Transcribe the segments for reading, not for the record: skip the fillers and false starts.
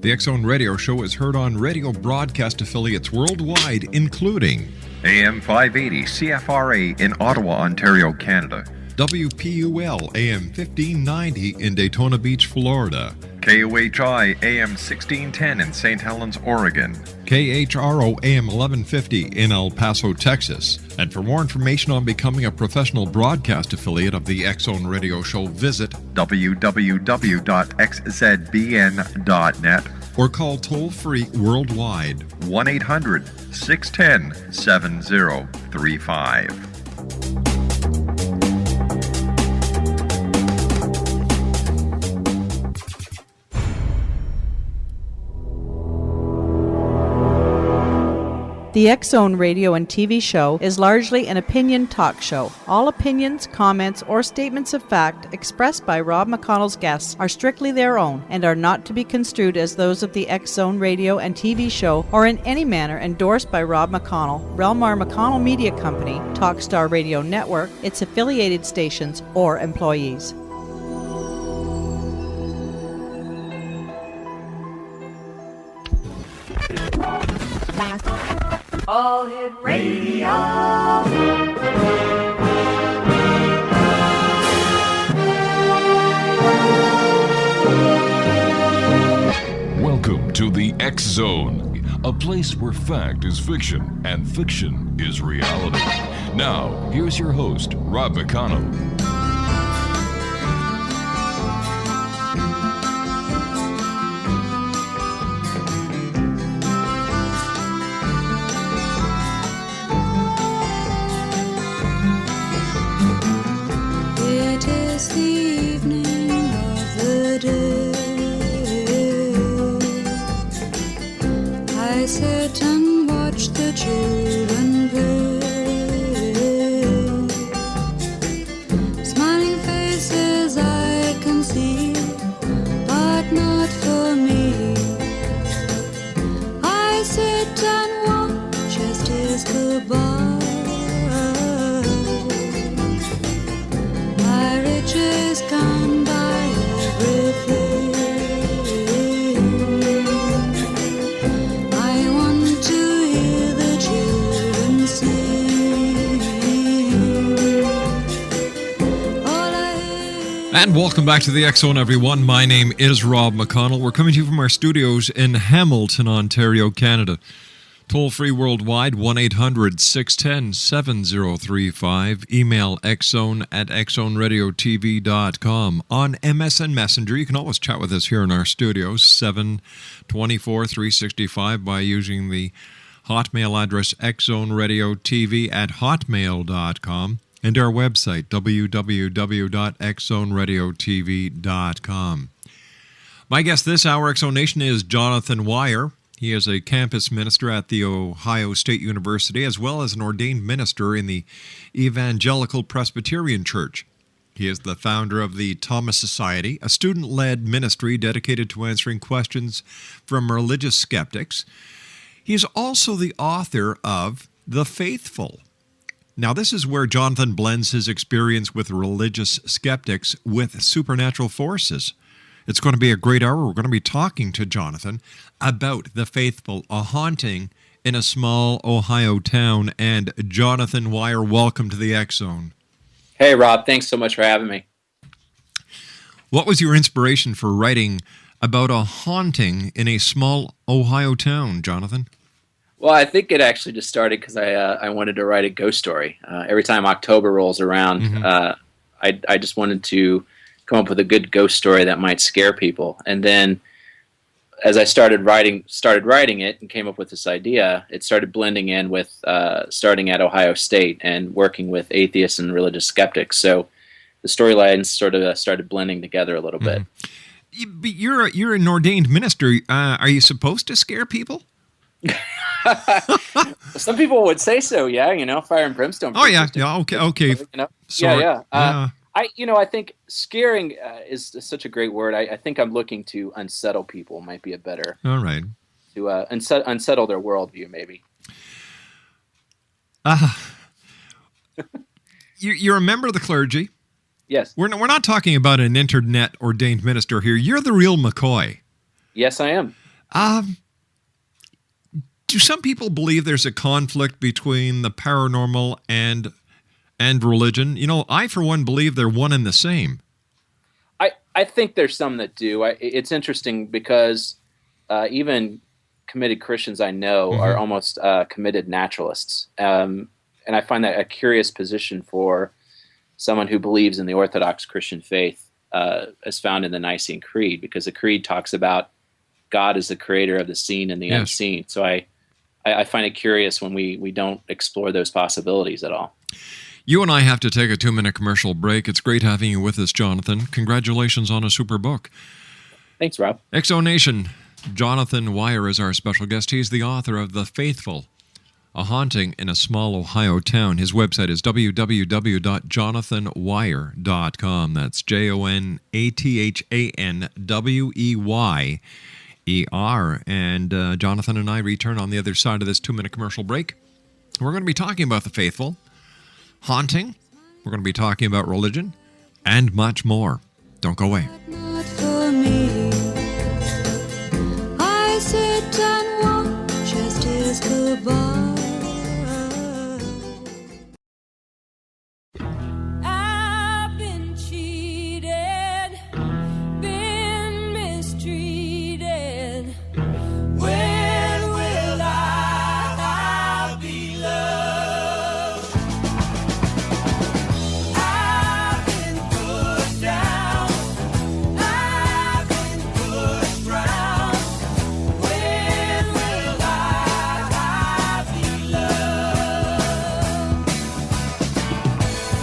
The X Zone Radio Show is heard on radio broadcast affiliates worldwide, including AM 580 CFRA in Ottawa, Ontario, Canada. WPUL AM 1590 in Daytona Beach, Florida. KOHI AM 1610 in St. Helens, Oregon. KHRO AM 1150 in El Paso, Texas. And for more information on becoming a professional broadcast affiliate of the X Zone Radio Show, visit www.xzbn.net or call toll-free worldwide 1-800-610-7035. The X Zone radio and TV show is largely an opinion talk show. All opinions, comments, or statements of fact expressed by Rob McConnell's guests are strictly their own and are not to be construed as those of the X Zone radio and TV show or in any manner endorsed by Rob McConnell, Relmar McConnell Media Company, Talkstar Radio Network, its affiliated stations, or employees. All Hit Radio. Welcome to the X Zone, a place where fact is fiction and fiction is reality. Now, here's your host, Rob McConnell. I sit and watch the children play. Smiling faces I can see, but not for me. I sit and watch as days go by. My riches can buy everything. And welcome back to the X Zone, everyone. My name is Rob McConnell. We're coming to you from our studios in Hamilton, Ontario, Canada. Toll-free worldwide, 1-800-610-7035. Email xzone@xzoneradiotv.com. On MSN Messenger, you can always chat with us here in our studios, 724-365, by using the Hotmail address xzoneradiotv@hotmail.com. and our website, www.xzoneradiotv.com. My guest this hour, X Zone Nation, is Jonathan Weyer. He is a campus minister at The Ohio State University, as well as an ordained minister in the Evangelical Presbyterian Church. He is the founder of the Thomas Society, a student-led ministry dedicated to answering questions from religious skeptics. He is also the author of The Faithful. Now, this is where Jonathan blends his experience with religious skeptics with supernatural forces. It's going to be a great hour. We're going to be talking to Jonathan about The Faithful, a haunting in a small Ohio town. And Jonathan Weyer, welcome to the X Zone. Hey, Rob. Thanks so much for having me. What was your inspiration for writing about a haunting in a small Ohio town, Jonathan? Well, I think it actually just started because I wanted to write a ghost story. Every time October rolls around, I just wanted to come up with a good ghost story that might scare people. And then as I started writing it and came up with this idea, it started blending in with starting at Ohio State and working with atheists and religious skeptics. So the storylines sort of started blending together a little bit. But you're an ordained minister. Are you supposed to scare people? Some people would say so, yeah, fire and brimstone. Oh, yeah, okay. I think scaring is such a great word. I think I'm looking to unsettle people might be a better. All right. To unsettle their worldview, maybe. You're a member of the clergy. Yes. We're not talking about an internet ordained minister here. You're the real McCoy. Yes, I am. Do some people believe there's a conflict between the paranormal and religion? You know, I, for one, believe they're one and the same. I think there's some that do. It's interesting because even committed Christians I know are almost committed naturalists. And I find that a curious position for someone who believes in the Orthodox Christian faith as found in the Nicene Creed, because the Creed talks about God as the creator of the seen and the unseen. So I find it curious when we don't explore those possibilities at all. You and I have to take a 2-minute commercial break. It's great having you with us, Jonathan. Congratulations on a super book. Thanks, Rob. Exonation. Jonathan Weyer is our special guest. He's the author of The Faithful, A Haunting in a Small Ohio Town. His website is www.jonathanweyer.com. That's JONATHANWEYER. And Jonathan and I return on the other side of this 2-minute commercial break. We're going to be talking about The Faithful, haunting, we're going to be talking about religion, and much more. Don't go away. Not for me. I sit and watch as days go by. I've been cheated, been mistreated. When will I be loved? I've been pushed down, I've been pushed round. When will I be loved?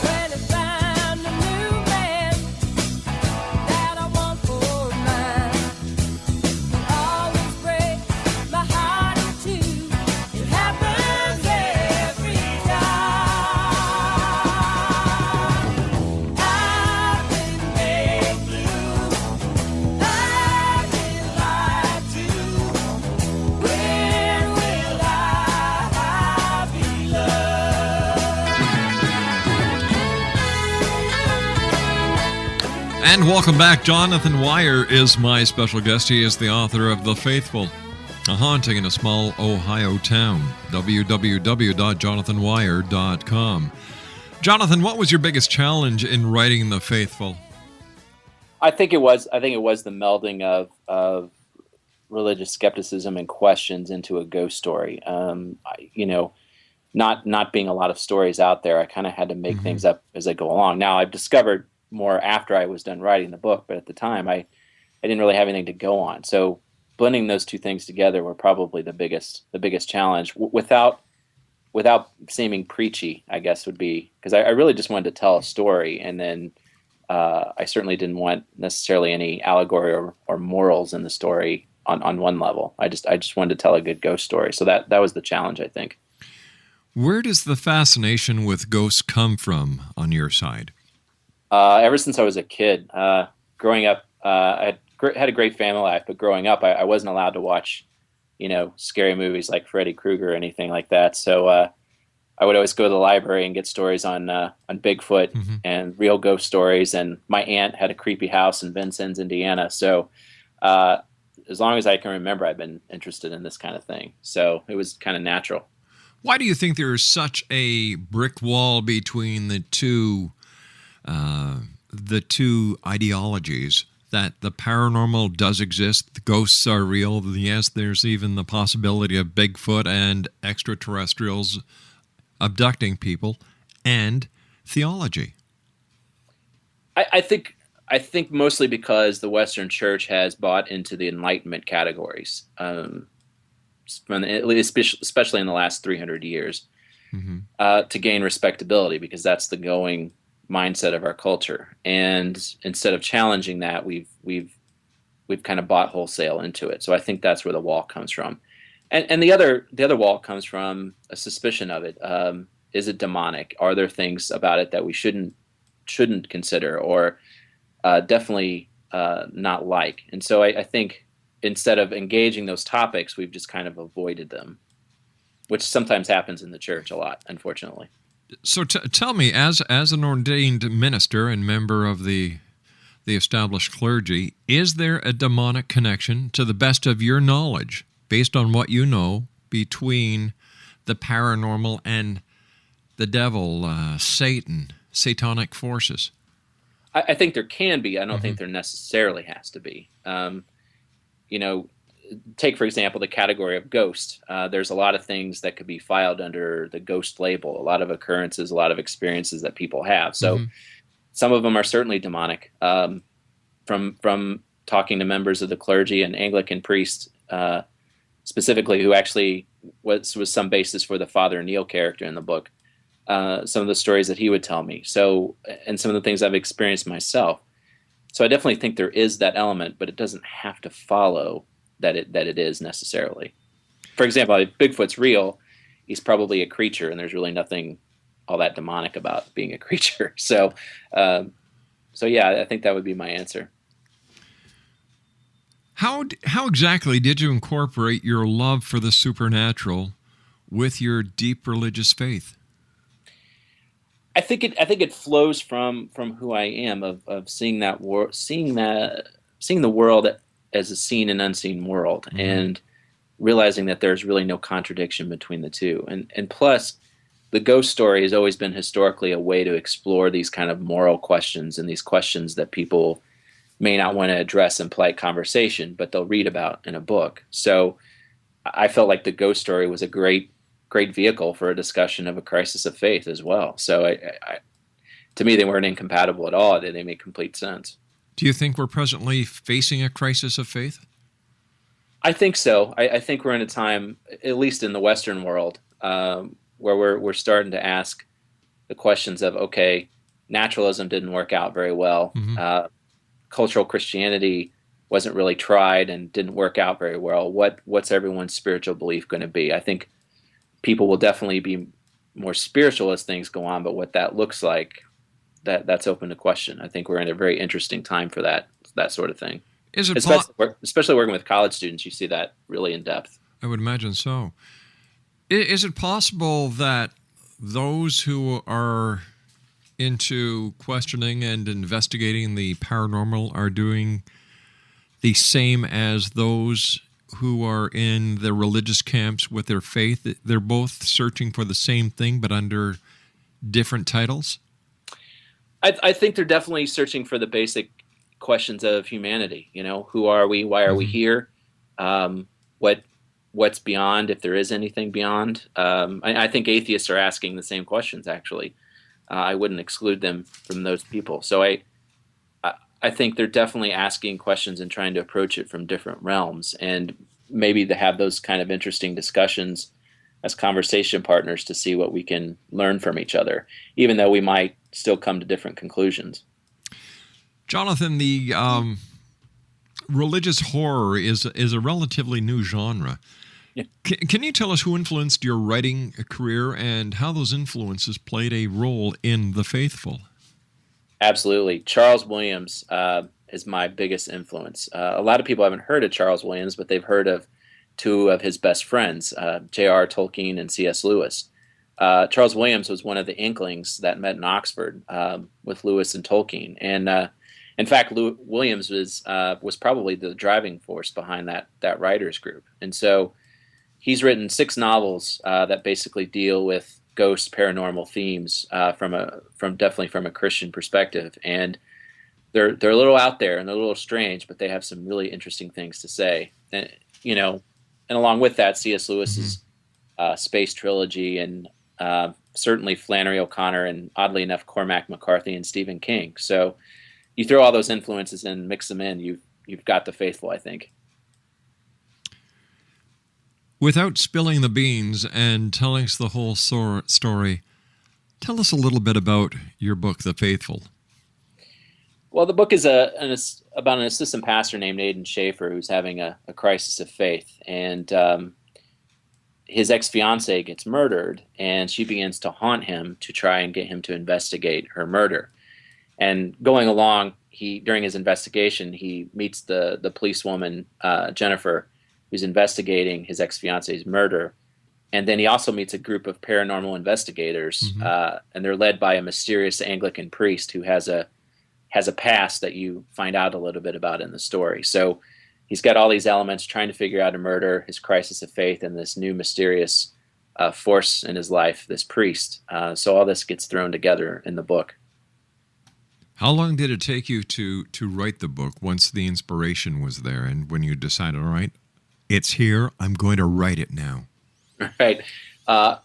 When I found a new man that I want for mine, it always breaks my heart in two. It happens every time. I've been made blue, I've been lied to. When will I be loved? And welcome back. Jonathan Weyer is my special guest. He is the author of The Faithful, A Haunting in a Small Ohio Town. www.jonathanweyer.com. Jonathan, what was your biggest challenge in writing The Faithful? I think it was the melding of religious skepticism and questions into a ghost story. Not being a lot of stories out there, I kind of had to make things up as I go along. Now, I've discovered more after I was done writing the book, but at the time I didn't really have anything to go on. So blending those two things together were probably the biggest challenge, without seeming preachy, I guess would be, because I really just wanted to tell a story, and then I certainly didn't want necessarily any allegory or morals in the story on one level. I just wanted to tell a good ghost story. So that was the challenge, I think. Where does the fascination with ghosts come from on your side? Ever since I was a kid, growing up, I had a great family life, but growing up, I wasn't allowed to watch, scary movies like Freddy Krueger or anything like that. So I would always go to the library and get stories on Bigfoot and real ghost stories. And my aunt had a creepy house in Vincennes, Indiana. So as long as I can remember, I've been interested in this kind of thing. So it was kind of natural. Why do you think there is such a brick wall between the two ideologies, that the paranormal does exist, the ghosts are real, yes, there's even the possibility of Bigfoot and extraterrestrials abducting people, and theology? I think mostly because the Western Church has bought into the Enlightenment categories, especially in the last 300 years, to gain respectability, because that's the going mindset of our culture. And instead of challenging that, we've kind of bought wholesale into it. So I think that's where the wall comes from. And the other wall comes from a suspicion of it. Is it demonic? Are there things about it that we shouldn't consider, or definitely not like? And so I think instead of engaging those topics, we've just kind of avoided them, which sometimes happens in the church a lot, unfortunately. So tell me, as an ordained minister and member of the the established clergy. Is there a demonic connection, to the best of your knowledge, based on what you know, between the paranormal and the devil, Satan, satanic forces? I think there can be. I don't think there necessarily has to be. Take, for example, the category of ghost. There's a lot of things that could be filed under the ghost label, a lot of occurrences, a lot of experiences that people have. So some of them are certainly demonic. From talking to members of the clergy and Anglican priests, specifically, who actually was some basis for the Father Neil character in the book, some of the stories that he would tell me. So, and some of the things I've experienced myself. So I definitely think there is that element, but it doesn't have to follow that it is necessarily. For example, if Bigfoot's real, he's probably a creature, and there's really nothing all that demonic about being a creature. So yeah, I think that would be my answer. How exactly did you incorporate your love for the supernatural with your deep religious faith? I think it flows from who I am, of seeing the world as a seen and unseen world, and realizing that there's really no contradiction between the two. And plus, the ghost story has always been historically a way to explore these kind of moral questions, and these questions that people may not want to address in polite conversation, but they'll read about in a book. So I felt like the ghost story was a great vehicle for a discussion of a crisis of faith as well. So to me, they weren't incompatible at all. They made complete sense. Do you think we're presently facing a crisis of faith? I think so. I think we're in a time, at least in the Western world, where we're starting to ask the questions of, okay, naturalism didn't work out very well. Cultural Christianity wasn't really tried and didn't work out very well. What's everyone's spiritual belief going to be? I think people will definitely be more spiritual as things go on, but what that looks like, that's open to question. I think we're in a very interesting time for that sort of thing. Is it especially working with college students, you see that really in depth. I would imagine so. Is it possible that those who are into questioning and investigating the paranormal are doing the same as those who are in the religious camps with their faith? They're both searching for the same thing, but under different titles? I think they're definitely searching for the basic questions of humanity. Who are we? Why are we here? What's beyond, if there is anything beyond? I think atheists are asking the same questions, actually. I wouldn't exclude them from those people. So I think they're definitely asking questions and trying to approach it from different realms, and maybe to have those kind of interesting discussions as conversation partners to see what we can learn from each other, even though we might still come to different conclusions. Jonathan, the religious horror is a relatively new genre. Yeah. Can you tell us who influenced your writing career and how those influences played a role in The Faithful? Absolutely. Charles Williams is my biggest influence. A lot of people haven't heard of Charles Williams, but they've heard of two of his best friends, J.R. Tolkien and C.S. Lewis. Charles Williams was one of the Inklings that met in Oxford with Lewis and Tolkien. And in fact, Williams was probably the driving force behind that writers group. And so he's written 6 novels that basically deal with ghost, paranormal themes definitely from a Christian perspective. And they're a little out there and they're a little strange, but they have some really interesting things to say. And and along with that, C.S. Lewis's Space Trilogy, and certainly Flannery O'Connor, and oddly enough, Cormac McCarthy and Stephen King. So you throw all those influences and mix them in, you've got The Faithful, I think. Without spilling the beans and telling us the whole story, tell us a little bit about your book, The Faithful. Well, the book is about an assistant pastor named Aidan Schaefer who's having a crisis of faith, and his ex-fiancée gets murdered, and she begins to haunt him to try and get him to investigate her murder. And going along, during his investigation, he meets the policewoman, Jennifer, who's investigating his ex-fiancee's murder. And then he also meets a group of paranormal investigators, and they're led by a mysterious Anglican priest who has a has a past that you find out a little bit about in the story. So he's got all these elements, trying to figure out a murder, his crisis of faith, and this new mysterious force in his life, this priest. So all this gets thrown together in the book. How long did it take you to write the book once the inspiration was there and when you decided, all right, it's here, I'm going to write it now? Right.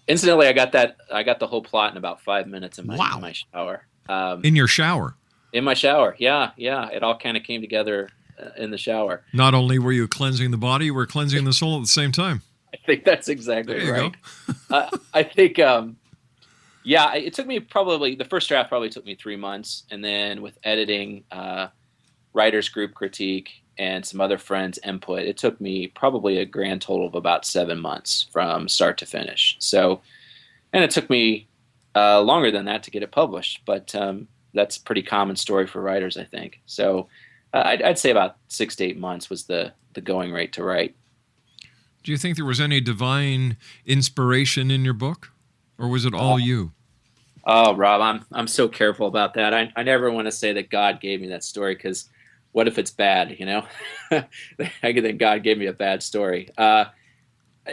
Incidentally, I got the whole plot in about 5 minutes in my shower. In your shower? In my shower, yeah. It all kind of came together in the shower. Not only were you cleansing the body, you were cleansing the soul at the same time. I think that's exactly there you right. Go. I think, it took me the first draft probably took me 3 months. And then with editing, writers group critique, and some other friends' input, it took me probably a grand total of about 7 months from start to finish. So, and it took me longer than that to get it published, but that's a pretty common story for writers, I think. So I'd say about 6 to 8 months was the going rate to write. Do you think there was any divine inspiration in your book, or was it all you? Oh, Rob, I'm so careful about that. I never want to say that God gave me that story, because what if it's bad, Then God gave me a bad story.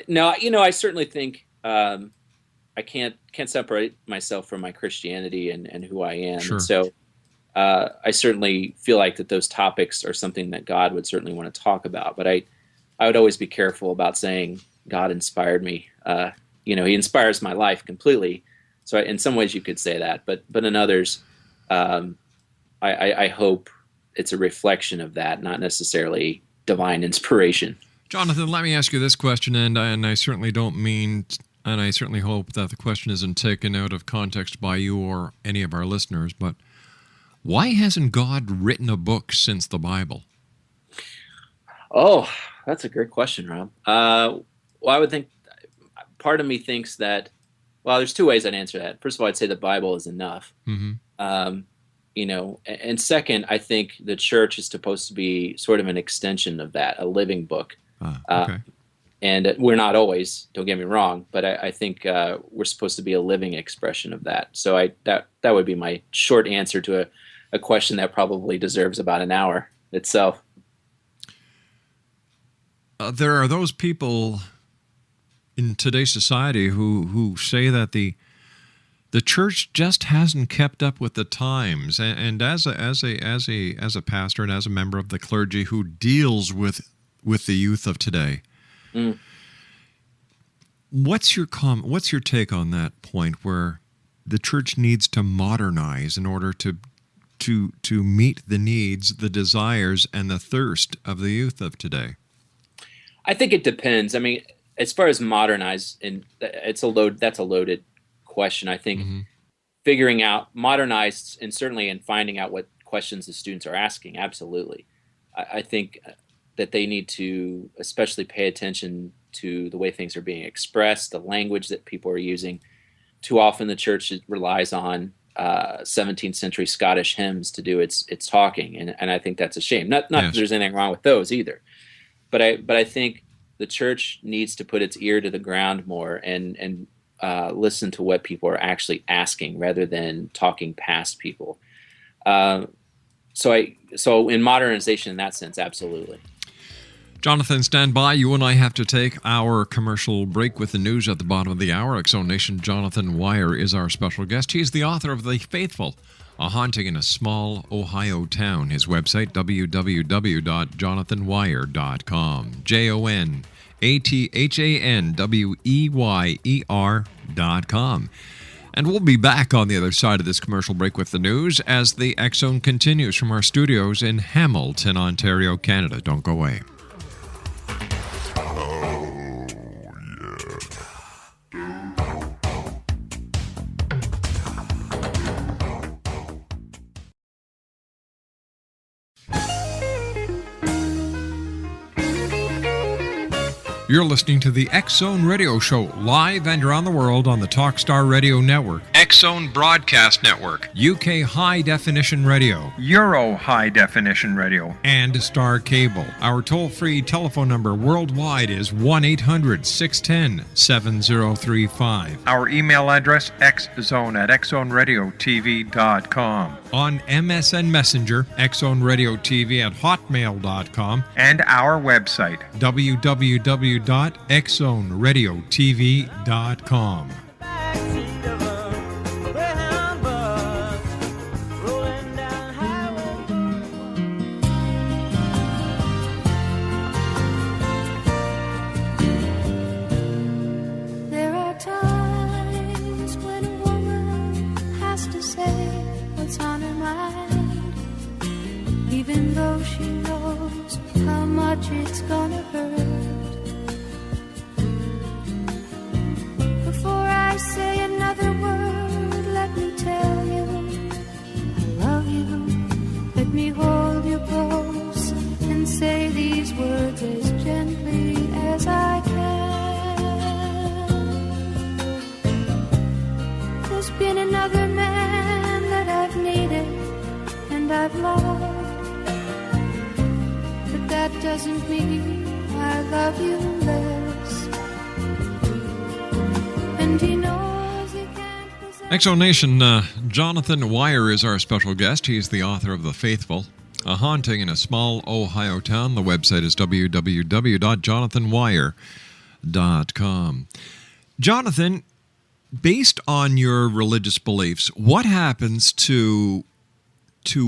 No, I certainly think I can't separate myself from my Christianity and who I am. Sure. So I certainly feel like that those topics are something that God would certainly want to talk about. But I would always be careful about saying God inspired me. He inspires my life completely. So in some ways you could say that, but in others, I hope it's a reflection of that, not necessarily divine inspiration. Jonathan, let me ask you this question, and I certainly don't mean, and I certainly hope that the question isn't taken out of context by you or any of our listeners, but why hasn't God written a book since the Bible? Oh, that's a great question, Rob. Well, I would think, part of me thinks that, well, there's two ways I'd answer that. First of all, I'd say the Bible is enough. Mm-hmm. And second, I think the church is supposed to be sort of an extension of that, a living book. Okay. And we're not always, don't get me wrong, but I think we're supposed to be a living expression of that. So that would be my short answer to a question that probably deserves about an hour itself. There are those people in today's society who say that the church just hasn't kept up with the times, and as a pastor and as a member of the clergy who deals with the youth of today, what's your take on that point where the church needs to modernize in order to meet the needs, the desires, and the thirst of the youth of today? I think it depends. I mean, as far as modernize, and that's a loaded question. I think figuring out, modernize, and certainly in finding out what questions the students are asking, absolutely. I think that they need to especially pay attention to the way things are being expressed, the language that people are using. Too often the church relies on 17th century Scottish hymns to do its talking, and I think that's a shame. Not that there's anything wrong with those either, but I think the church needs to put its ear to the ground more and listen to what people are actually asking rather than talking past people. So in modernization, in that sense, absolutely. Jonathan, stand by. You and I have to take our commercial break with the news at the bottom of the hour. X-Zone Nation Jonathan Weyer is our special guest. He's the author of The Faithful, A Haunting in a Small Ohio Town. His website, www.jonathanweyer.com. JONATHANWEYER.com. And we'll be back on the other side of this commercial break with the news as the X-Zone continues from our studios in Hamilton, Ontario, Canada. Don't go away. You're listening to the X-Zone Radio Show, live and around the world on the Talkstar Radio Network. X-Zone Broadcast Network, UK High Definition Radio, Euro High Definition Radio, and Star Cable. Our toll-free telephone number worldwide is 1-800-610-7035. Our email address, xzone@xzoneradiotv.com. On MSN Messenger, xzoneradiotv@hotmail.com, And our website, www.xzoneradiotv.com. Backseat of a Greyhound bus rolling down Highway 21. There are times when a woman has to say what's on her mind, even though she knows how much it's gonna hurt. Before I say another word, let me tell you I love you. Let me hold you close and say these words as gently as I can. There's been another man that I've needed and I've loved, but that doesn't mean I love you less. And he knows he can't possess. X-Zone Nation, Jonathan Weyer is our special guest. He's the author of The Faithful, A Haunting in a Small Ohio Town. The website is www.jonathanweyer.com. Jonathan, based on your religious beliefs, what happens to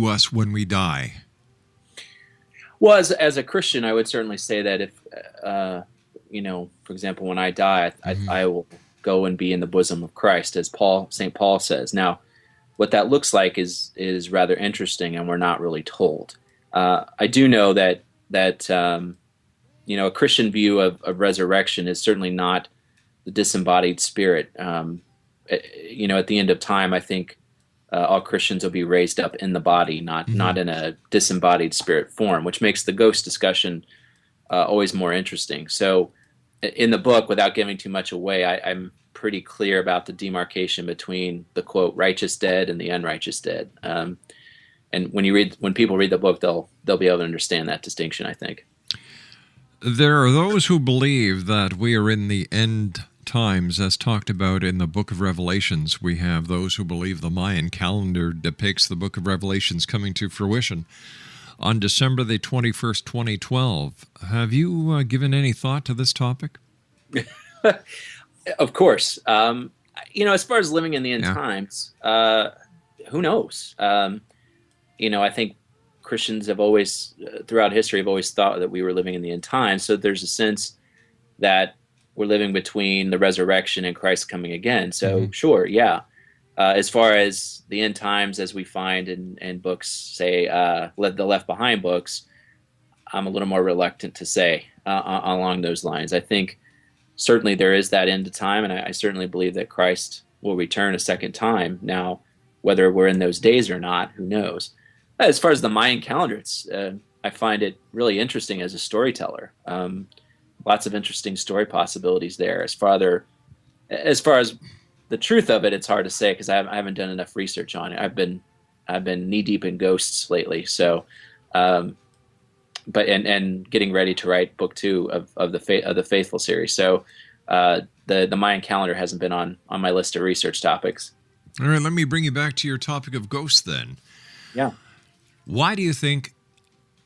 us when we die? Well, as a Christian, I would certainly say that if, for example, when I die, I will go and be in the bosom of Christ, as St. Paul says. Now, what that looks like is rather interesting, and we're not really told. I do know that a Christian view of resurrection is certainly not the disembodied spirit. At the end of time, I think all Christians will be raised up in the body, not in a disembodied spirit form, which makes the ghost discussion always more interesting. So in the book, without giving too much away, I'm pretty clear about the demarcation between the, quote, righteous dead and the unrighteous dead. And when people read the book, they'll be able to understand that distinction, I think. There are those who believe that we are in the end times, as talked about in the book of Revelations. We have those who believe the Mayan calendar depicts the book of Revelations coming to fruition on December the 21st, 2012. Have you given any thought to this topic? Of course. As far as living in the end times, who knows? I think Christians have always, throughout history, have always thought that we were living in the end times. So there's a sense that we're living between the resurrection and Christ coming again. So sure, yeah. As far as the end times, as we find in books, say the Left Behind books, I'm a little more reluctant to say along those lines. I think certainly there is that end of time, and I certainly believe that Christ will return a second time. Now, whether we're in those days or not, who knows? As far as the Mayan calendar, I find it really interesting as a storyteller. Lots of interesting story possibilities there. As far as the truth of it, it's hard to say because I haven't done enough research on it. I've been knee deep in ghosts lately. So, and getting ready to write book 2 of the Faithful series. So, the Mayan calendar hasn't been on my list of research topics. All right, let me bring you back to your topic of ghosts then. Yeah. Why do you think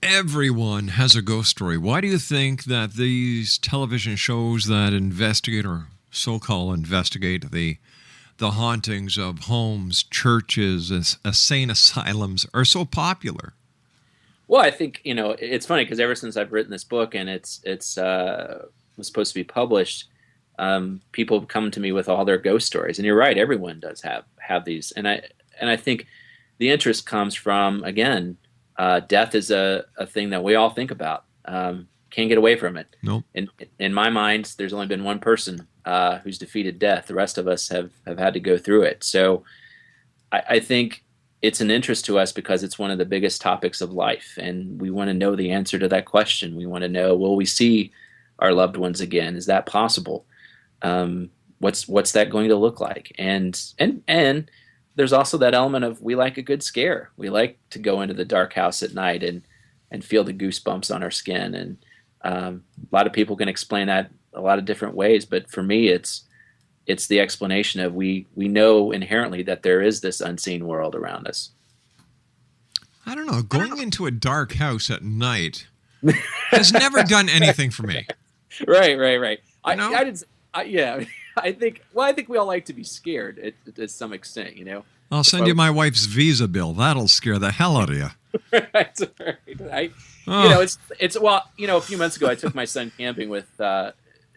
everyone has a ghost story? Why do you think that these television shows that investigate or so-called investigate the hauntings of homes, churches, insane asylums are so popular? Well, I think, it's funny because ever since I've written this book and it's was supposed to be published, people have come to me with all their ghost stories. And you're right, everyone does have these. And I think the interest comes from, again, death is a thing that we all think about. Can't get away from it. Nope. In my mind, there's only been one person who's defeated death. The rest of us have had to go through it. So I think it's an interest to us because it's one of the biggest topics of life, and we want to know the answer to that question. We want to know, will we see our loved ones again? Is that possible? what's that going to look like? And there's also that element of we like a good scare. We like to go into the dark house at night and feel the goosebumps on our skin. And a lot of people can explain that a lot of different ways, but for me, it's the explanation of we know inherently that there is this unseen world around us. I don't know. Going into a dark house at night has never done anything for me. Right. You know? I think we all like to be scared to some extent, you know. I'll send you my wife's Visa bill. That'll scare the hell out of you. Right. You know, it's well, you know, a few months ago I took my son camping with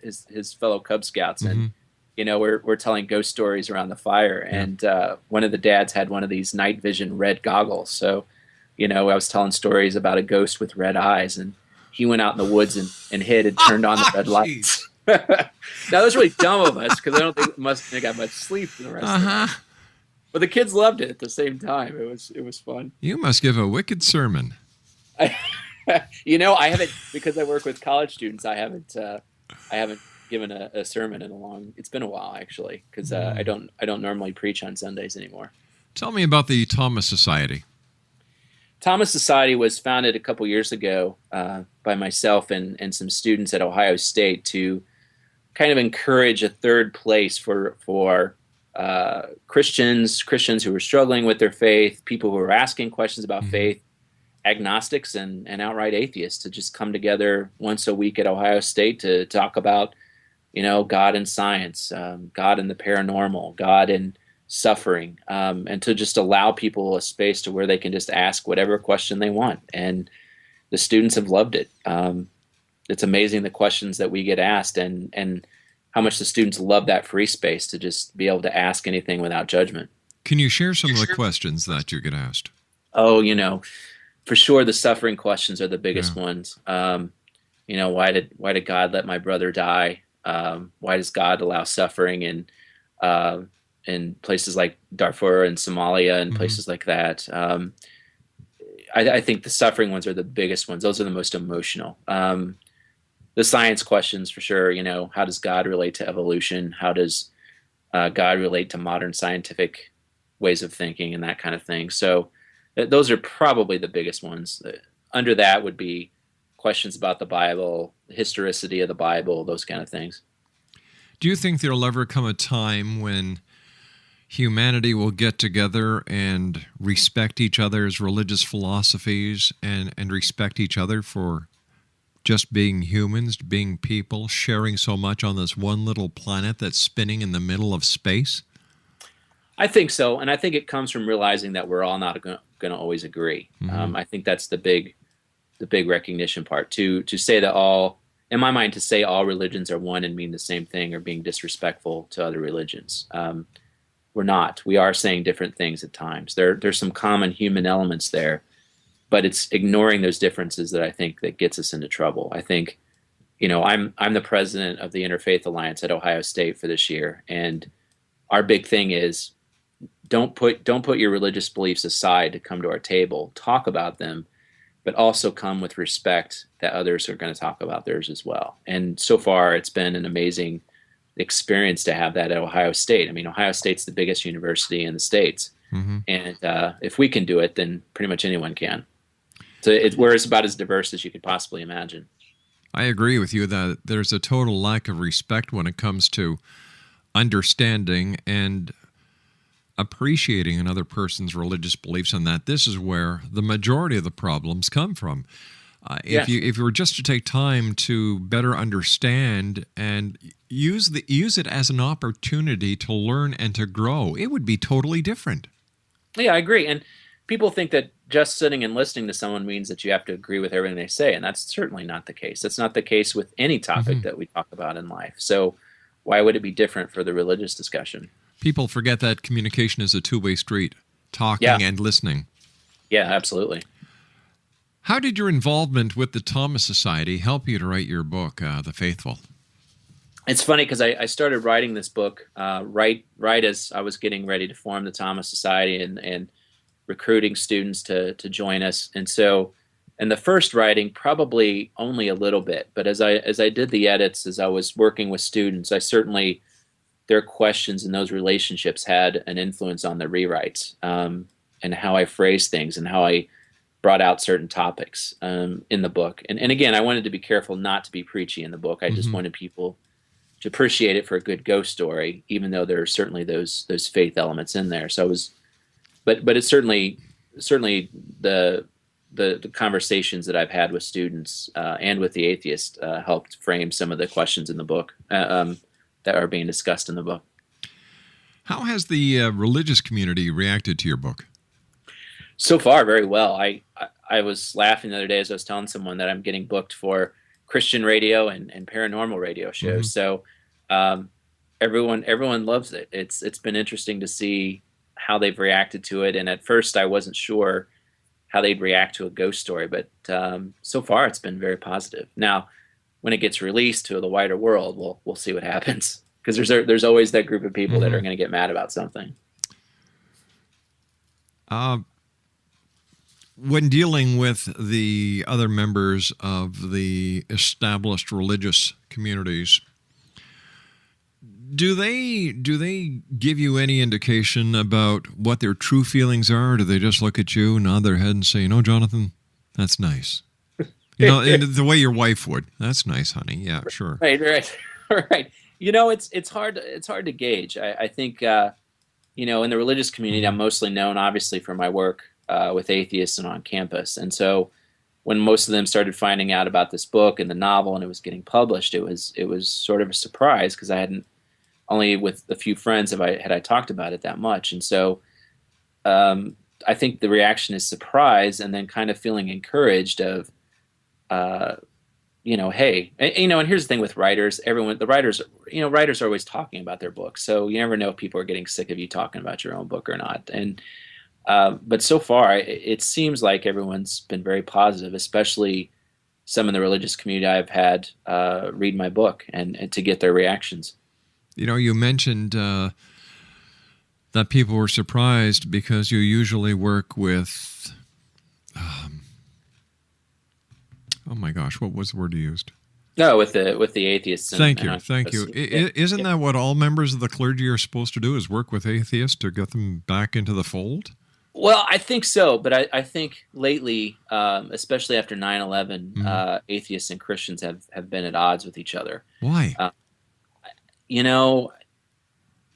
his fellow Cub Scouts, and you know, we're telling ghost stories around the fire, and one of the dads had one of these night vision red goggles. So, you know, I was telling stories about a ghost with red eyes, and he went out in the woods and hid and turned on the red lights. Now that was really dumb of us because I don't think they got much sleep for the rest of the night. But the kids loved it at the same time. It was fun. You must give a wicked sermon. You know, I haven't, because I work with college students. I haven't given a sermon it's been a while actually, because I don't normally preach on Sundays anymore. Tell me about the Thomas Society. Thomas Society was founded a couple years ago by myself and some students at Ohio State to kind of encourage a third place for Christians who were struggling with their faith, people who were asking questions about faith, agnostics and outright atheists, to just come together once a week at Ohio State to talk about, you know, God and science, God and the paranormal, God and suffering, and to just allow people a space to where they can just ask whatever question they want. And the students have loved it. It's amazing the questions that we get asked and how much the students love that free space to just be able to ask anything without judgment. Can you share some of the questions that you get asked? Oh, you know, for sure the suffering questions are the biggest ones. You know, why did God let my brother die? Why does God allow suffering in places like Darfur and Somalia and places like that? I think the suffering ones are the biggest ones. Those are the most emotional. The science questions, for sure, you know, how does God relate to evolution? How does God relate to modern scientific ways of thinking and that kind of thing? So those are probably the biggest ones. Under that would be questions about the Bible, the historicity of the Bible, those kind of things. Do you think there'll ever come a time when humanity will get together and respect each other's religious philosophies and respect each other for just being humans, being people, sharing so much on this one little planet that's spinning in the middle of space? I think so, and I think it comes from realizing that we're all not going to always agree. I think that's the big recognition part. To say that all, in my mind, to say all religions are one and mean the same thing or being disrespectful to other religions. We're not. We are saying different things at times. There's some common human elements there, but it's ignoring those differences that I think that gets us into trouble. I think, you know, I'm the president of the Interfaith Alliance at Ohio State for this year, and our big thing is don't put your religious beliefs aside to come to our table. Talk about them, but also come with respect that others are going to talk about theirs as well. And so far, it's been an amazing experience to have that at Ohio State. I mean, Ohio State's the biggest university in the States. And if we can do it, then pretty much anyone can. So we're about as diverse as you could possibly imagine. I agree with you that there's a total lack of respect when it comes to understanding and appreciating another person's religious beliefs, and that this is where the majority of the problems come from. If you were just to take time to better understand and use it as an opportunity to learn and to grow, it would be totally different. Yeah, I agree. And people think that just sitting and listening to someone means that you have to agree with everything they say, and that's certainly not the case. That's not the case with any topic that we talk about in life. So why would it be different for the religious discussion? People forget that communication is a two-way street, talking and listening. Yeah, absolutely. How did your involvement with the Thomas Society help you to write your book, The Faithful? It's funny because I started writing this book right as I was getting ready to form the Thomas Society and recruiting students to join us. And so in the first writing, probably only a little bit, but as I did the edits, as I was working with students, I certainly their questions and those relationships had an influence on the rewrites, and how I phrased things and how I brought out certain topics in the book. And again, I wanted to be careful not to be preachy in the book. I just wanted people to appreciate it for a good ghost story, even though there are certainly those faith elements in there. So it was, but it's certainly the conversations that I've had with students and with the atheist helped frame some of the questions in the book that are being discussed in the book. How has the religious community reacted to your book? So far, very well. I was laughing the other day as I was telling someone that I'm getting booked for Christian radio and paranormal radio shows. So everyone loves it. It's been interesting to see how they've reacted to it. And at first, I wasn't sure how they'd react to a ghost story, but so far, it's been very positive. Now, when it gets released to the wider world, we'll see what happens, because there's always that group of people that are going to get mad about something. When dealing with the other members of the established religious communities, do they give you any indication about what their true feelings are? Or do they just look at you, nod their head, and say, "No, Jonathan, that's nice"? In the way your wife would. "That's nice, honey. Yeah, sure." Right. It's hard to gauge. I think in the religious community, I'm mostly known, obviously, for my work with atheists and on campus. And so when most of them started finding out about this book and the novel and it was getting published, it was sort of a surprise, because I hadn't, only with a few friends had I talked about it that much. And so I think the reaction is surprise, and then kind of feeling encouraged of, hey, and here's the thing with writers, writers are always talking about their books. So you never know if people are getting sick of you talking about your own book or not. And but so far, it seems like everyone's been very positive, especially some in the religious community I've had read my book and to get their reactions. You mentioned that people were surprised because you usually work with, oh my gosh, what was the word you used? No, with the atheists. Thank you. Isn't that what all members of the clergy are supposed to do, is work with atheists to get them back into the fold? Well, I think so, but I think lately, especially after 9/11, atheists and Christians have been at odds with each other. Why?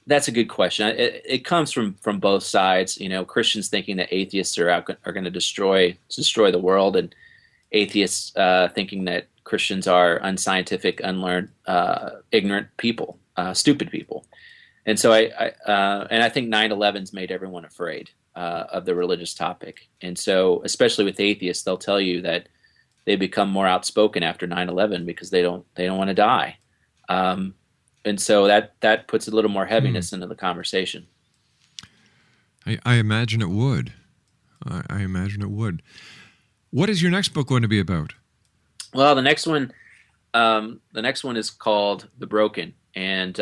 That's a good question. It comes from both sides. Christians thinking that atheists are going to destroy the world, and atheists thinking that Christians are unscientific, unlearned, ignorant people, stupid people. And so I think 9/11's made everyone afraid of the religious topic. And so, especially with atheists, they'll tell you that they become more outspoken after 9/11 because they don't want to die. And so that puts a little more heaviness into the conversation. I imagine it would. I imagine it would. What is your next book going to be about? Well, the next one is called The Broken, and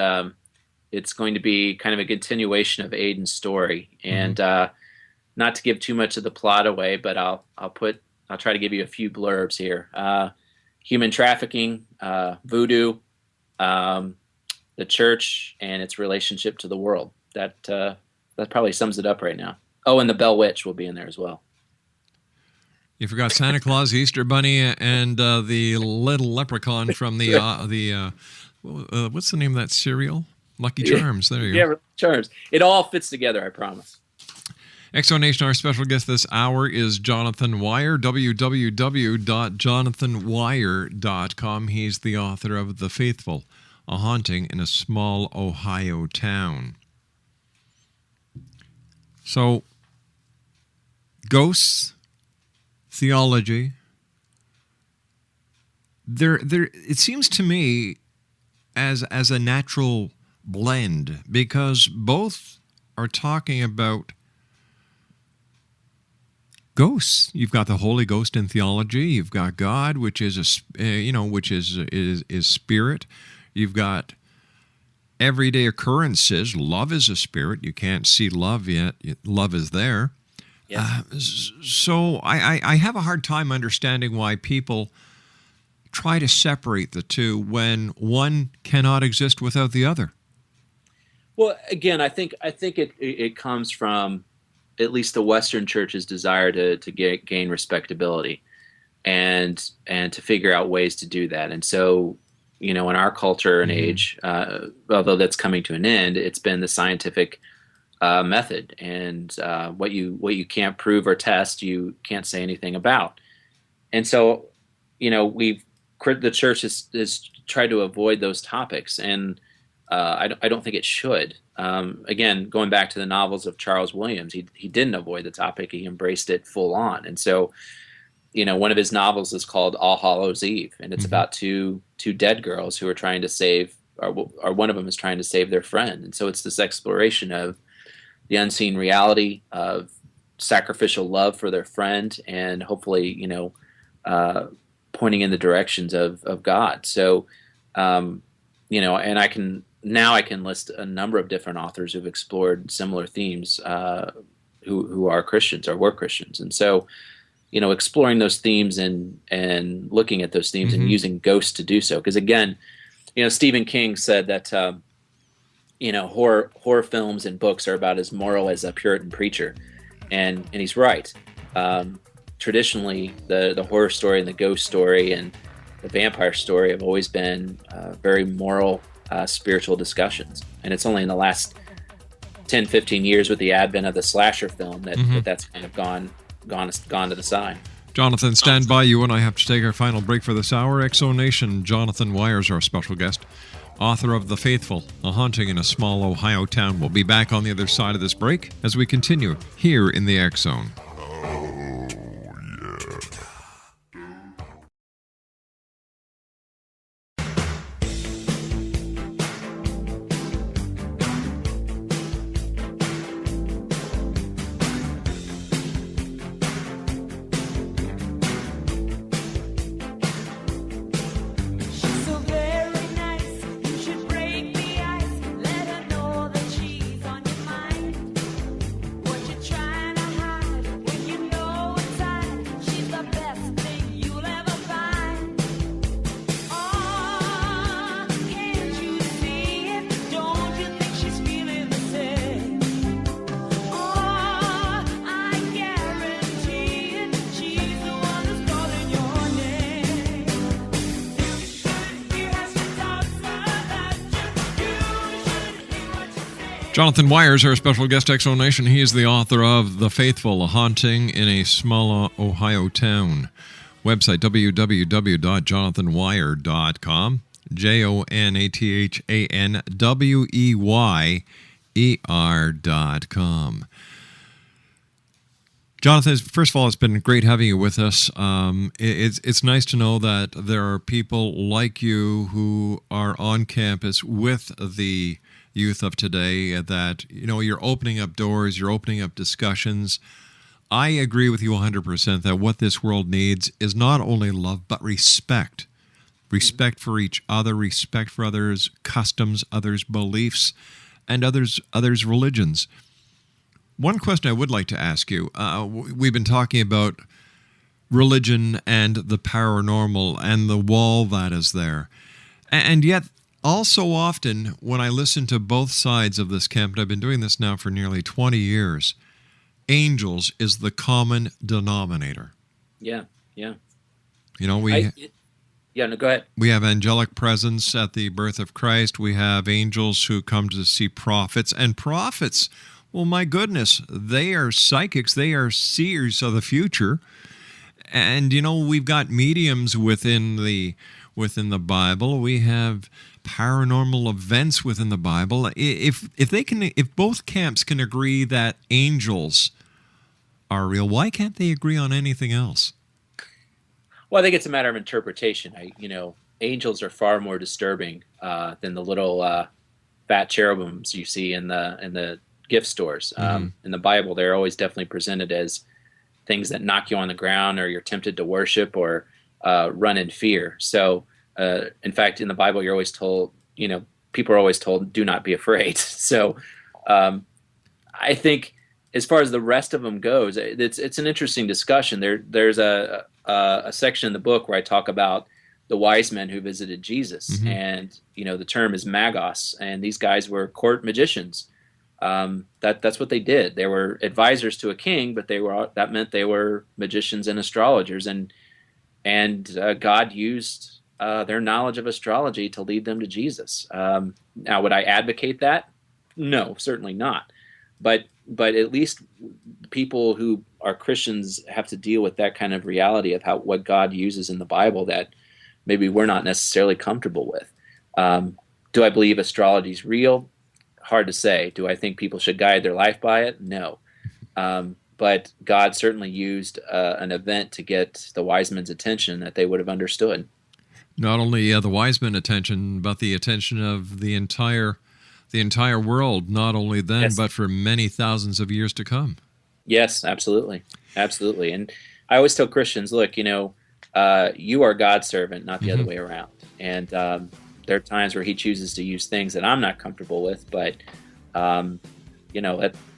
it's going to be kind of a continuation of Aiden's story. And not to give too much of the plot away, but I'll try to give you a few blurbs here. Human trafficking, voodoo, the church, and its relationship to the world. That probably sums it up right now. Oh, and the Bell Witch will be in there as well. You forgot Santa Claus, Easter Bunny, and the little leprechaun from the what's the name of that cereal? Lucky Charms. There you go. Yeah, Charms. It all fits together, I promise. Exonation, our special guest this hour is Jonathan Weyer, www.jonathanweyer.com. He's the author of The Faithful, A Haunting in a Small Ohio Town. So, ghosts, theology, it seems to me as a natural blend, because both are talking about ghosts. You've got the Holy Ghost in theology. You've got God, which is is spirit. You've got everyday occurrences. Love is a spirit. You can't see love yet. Love is there. Yes. So I have a hard time understanding why people try to separate the two when one cannot exist without the other. Well, again, I think it comes from at least the Western Church's desire to gain respectability and to figure out ways to do that. And so, in our culture and age, although that's coming to an end, it's been the scientific method, and what you can't prove or test, you can't say anything about. And so, the church has tried to avoid those topics, and I don't think it should. Again, going back to the novels of Charles Williams, he didn't avoid the topic; he embraced it full on. And so, one of his novels is called All Hallows Eve, and it's about two dead girls who are trying to save, or one of them is trying to save their friend. And so it's this exploration of the unseen reality of sacrificial love for their friend, and hopefully, pointing in the directions of God. So, and I can list a number of different authors who've explored similar themes, who are Christians or were Christians. And so, exploring those themes and looking at those themes and using ghosts to do so. Because again, Stephen King said that, horror films and books are about as moral as a Puritan preacher. And he's right. Traditionally, the horror story and the ghost story and the vampire story have always been very moral, spiritual discussions. And it's only in the last 10, 15 years with the advent of the slasher film that's kind of gone to the side. Jonathan, stand by. You and I have to take our final break for this hour. Exonation, Jonathan Weyer is our special guest, author of The Faithful, A Haunting in a Small Ohio Town. We'll be back on the other side of this break as we continue here in the X Zone. She's so very nice, you should break the ice. Let her know that she's on your mind. What you trying to hide when you know inside she's the best thing you'll ever find. Oh, can't you see it? Don't you think she's feeling the same? Oh, I guarantee it. She's the one who's calling your name. You should hear how she talks about you. You should hear what she says. Jonathan Weyer is our special guest, Exonation. He is the author of The Faithful, A Haunting in a Small Ohio Town. Website, www.jonathanweyer.com. JONATHANWEYER.com. Jonathan, first of all, it's been great having you with us. It's nice to know that there are people like you who are on campus with the youth of today, that, you're opening up doors, you're opening up discussions. I agree with you 100% that what this world needs is not only love, but respect. Respect for each other, respect for others' customs, others' beliefs, and others' religions. One question I would like to ask you, we've been talking about religion and the paranormal and the wall that is there. And yet, all so often, when I listen to both sides of this camp, and I've been doing this now for nearly 20 years, angels is the common denominator. Yeah. No, Go ahead. we have angelic presence at the birth of Christ. We have angels who come to see prophets. And prophets, well, my goodness, they are psychics. They are seers of the future. And, we've got mediums within the Bible. We have paranormal events within the Bible. If both camps can agree that angels are real, why can't they agree on anything else? Well, I think it's a matter of interpretation. Angels are far more disturbing than the little fat cherubims you see in the gift stores. In the Bible, they're always definitely presented as things that knock you on the ground, or you're tempted to worship, or run in fear. So, in fact, in the Bible, you're always told, people are always told, do not be afraid. So, I think as far as the rest of them goes, it's an interesting discussion. There's a section in the book where I talk about the wise men who visited Jesus. And, the term is magos, and these guys were court magicians. That's what they did. They were advisors to a king, but that meant they were magicians and astrologers, and God used their knowledge of astrology to lead them to Jesus. Now, would I advocate that? No, certainly not. But at least people who are Christians have to deal with that kind of reality of what God uses in the Bible that maybe we're not necessarily comfortable with. Do I believe astrology is real? Hard to say. Do I think people should guide their life by it? No. But God certainly used an event to get the wise men's attention that they would have understood. Not only the wise men attention, but the attention of the entire world, not only then, Yes. but for many thousands of years to come. Yes, absolutely. Absolutely. And I always tell Christians, look, you are God's servant, not the other way around. And there are times where he chooses to use things that I'm not comfortable with, but,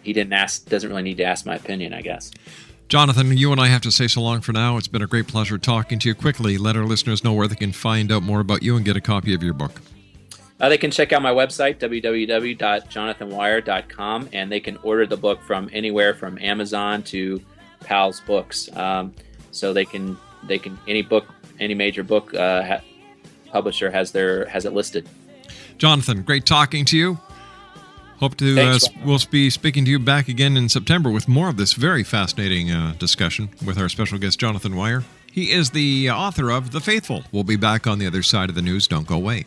he doesn't really need to ask my opinion, I guess. Jonathan, you and I have to say so long for now. It's been a great pleasure talking to you. Quickly, let our listeners know where they can find out more about you and get a copy of your book. They can check out my website, www.jonathanweyer.com, and they can order the book from anywhere from Amazon to Pal's Books. So they can any major book publisher has it listed. Jonathan, great talking to you. Hope to Thanks. we'll be speaking to you back again in September with more of this very fascinating discussion with our special guest, Jonathan Weyer. He is the author of The Faithful. We'll be back on the other side of the news. Don't go away.